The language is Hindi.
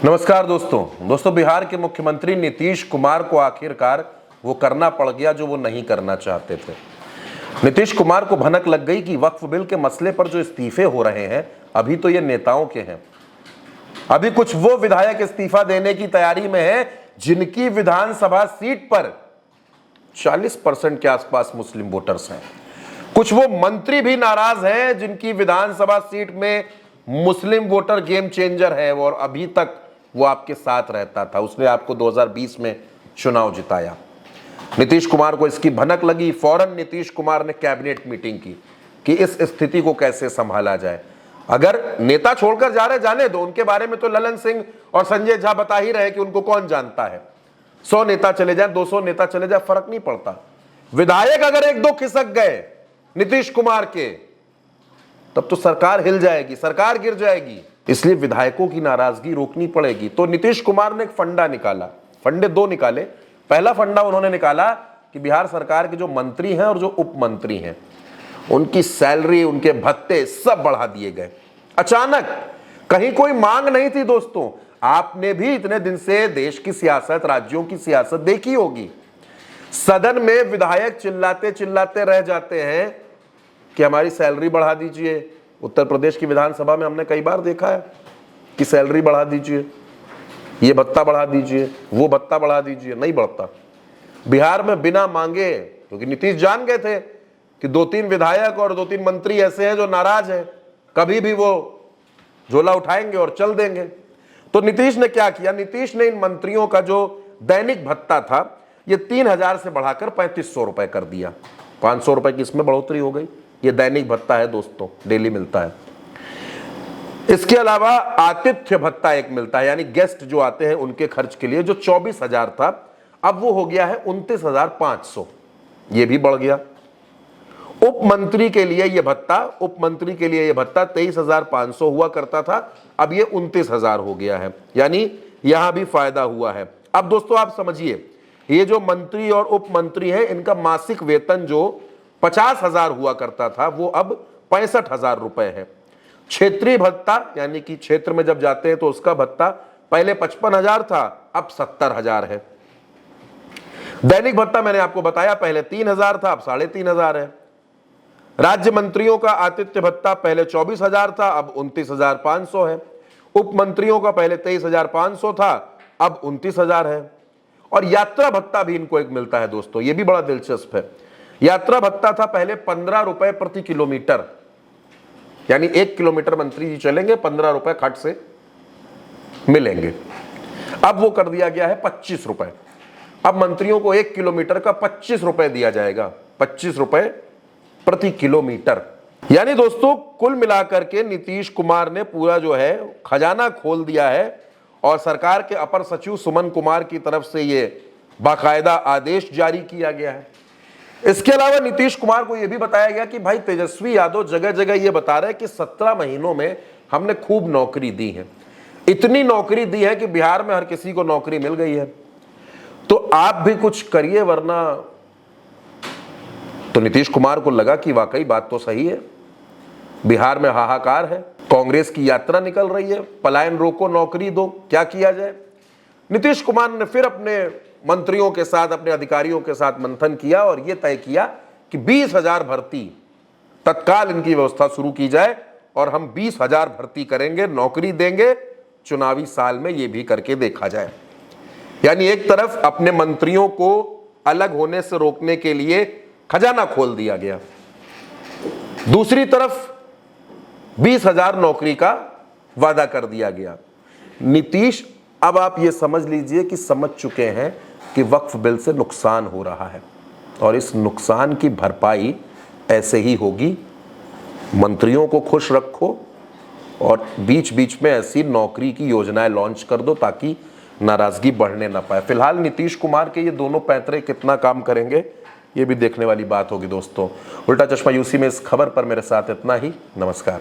नमस्कार दोस्तों बिहार के मुख्यमंत्री नीतीश कुमार को आखिरकार वो करना पड़ गया जो वो नहीं करना चाहते थे। नीतीश कुमार को भनक लग गई कि वक्फ बिल के मसले पर जो इस्तीफे हो रहे हैं अभी तो ये नेताओं के हैं, अभी कुछ वो विधायक इस्तीफा देने की तैयारी में है जिनकी विधानसभा सीट पर 40% के आसपास मुस्लिम वोटर्स हैं। कुछ वो मंत्री भी नाराज हैं जिनकी विधानसभा सीट में मुस्लिम वोटर गेम चेंजर है और अभी तक वो आपके साथ रहता था, उसने आपको 2020 में चुनाव जिताया। नीतीश कुमार को इसकी भनक लगी, फौरन नीतीश कुमार ने कैबिनेट मीटिंग की कि इस स्थिति को कैसे संभाला जाए। अगर नेता छोड़कर जा रहे जाने दो, उनके बारे में तो ललन सिंह और संजय झा बता ही रहे कि उनको कौन जानता है। 100 नेता चले जाए, 200 नेता चले जाए, फर्क नहीं पड़ता। विधायक अगर एक दो खिसक गए नीतीश कुमार के तब तो सरकार हिल जाएगी, सरकार गिर जाएगी। इसलिए विधायकों की नाराजगी रोकनी पड़ेगी। तो नीतीश कुमार ने एक फंडा निकाला, फंडे दो निकाले। पहला फंडा उन्होंने निकाला कि बिहार सरकार के जो मंत्री हैं और जो उप मंत्री हैं उनकी सैलरी, उनके भत्ते सब बढ़ा दिए गए अचानक। कहीं कोई मांग नहीं थी दोस्तों। आपने भी इतने दिन से देश की सियासत, राज्यों की सियासत देखी होगी। सदन में विधायक चिल्लाते चिल्लाते रह जाते हैं कि हमारी सैलरी बढ़ा दीजिए। उत्तर प्रदेश की विधानसभा में हमने कई बार देखा है कि सैलरी बढ़ा दीजिए, ये भत्ता बढ़ा दीजिए, वो भत्ता बढ़ा दीजिए, नहीं बढ़ता। बिहार में बिना मांगे, क्योंकि नीतीश जान गए थे कि 2-3 विधायक और 2-3 मंत्री ऐसे हैं जो नाराज हैं, कभी भी वो झोला उठाएंगे और चल देंगे। तो नीतीश ने क्या किया? नीतीश ने इन मंत्रियों का जो दैनिक भत्ता था ये 3000 से बढ़ाकर 3500 रुपए कर दिया। 500 रुपए की इसमें बढ़ोतरी हो गई। ये दैनिक भत्ता है दोस्तों, डेली मिलता है। इसके अलावा आतिथ्य भत्ता एक मिलता है, यानी गेस्ट जो आते हैं उनके खर्च के लिए, जो 24,000 था अब वो हो गया है 29,500, ये भी बढ़ गया। उप मंत्री के लिए ये भत्ता 23,500 हुआ करता था, अब ये 29,000 हो गया है, यानी यहां भी फायदा हुआ है। अब दोस्तों आप समझिए, ये जो मंत्री और उप मंत्री हैं इनका मासिक वेतन जो 50,000 हुआ करता था वो अब 65,000 रुपए है। क्षेत्रीय भत्ता, यानी कि क्षेत्र में जब जाते हैं तो उसका भत्ता पहले 55,000 था, अब 70,000 है। दैनिक भत्ता मैंने आपको बताया पहले 3,000 था, अब 3,500 है। राज्य मंत्रियों का आतिथ्य भत्ता पहले 24,000 था, अब 29,500 है। उप मंत्रियों का पहले 23,500 था, अब 29,000 है। और यात्रा भत्ता भी इनको एक मिलता है दोस्तों, ये भी बड़ा दिलचस्प है। यात्रा भत्ता था पहले 15 रुपए प्रति किलोमीटर, यानी 1 किलोमीटर मंत्री जी चलेंगे 15 रुपए खट से मिलेंगे। अब वो कर दिया गया है 25 रुपए। अब मंत्रियों को 1 किलोमीटर का 25 रुपए दिया जाएगा, 25 रुपए प्रति किलोमीटर। यानी दोस्तों कुल मिलाकर के नीतीश कुमार ने पूरा जो है खजाना खोल दिया है और सरकार के अपर सचिव सुमन कुमार की तरफ से ये बाकायदा आदेश जारी किया गया है। इसके अलावा नीतीश कुमार को यह भी बताया गया कि भाई तेजस्वी यादव जगह जगह ये बता रहे हैं कि 17 महीनों में हमने खूब नौकरी दी है, इतनी नौकरी दी है कि बिहार में हर किसी को नौकरी मिल गई है, तो आप भी कुछ करिए वरना। तो नीतीश कुमार को लगा कि वाकई बात तो सही है, बिहार में हाहाकार है, कांग्रेस की यात्रा निकल रही है, पलायन रोको, नौकरी दो, क्या किया जाए। नीतीश कुमार ने फिर अपने मंत्रियों के साथ, अपने अधिकारियों के साथ मंथन किया और यह तय किया कि 20,000 भर्ती तत्काल इनकी व्यवस्था शुरू की जाए और हम 20,000 भर्ती करेंगे, नौकरी देंगे, चुनावी साल में यह भी करके देखा जाए। यानी एक तरफ अपने मंत्रियों को अलग होने से रोकने के लिए खजाना खोल दिया गया, दूसरी तरफ 20,000 नौकरी का वादा कर दिया गया। नीतीश अब आप ये समझ लीजिए कि समझ चुके हैं कि वक्फ बिल से नुकसान हो रहा है और इस नुकसान की भरपाई ऐसे ही होगी। मंत्रियों को खुश रखो और बीच बीच में ऐसी नौकरी की योजनाएं लॉन्च कर दो ताकि नाराजगी बढ़ने ना पाए। फिलहाल नीतीश कुमार के ये दोनों पैंतरे कितना काम करेंगे ये भी देखने वाली बात होगी दोस्तों। उल्टा चश्मा यूसी में इस खबर पर मेरे साथ इतना ही। नमस्कार।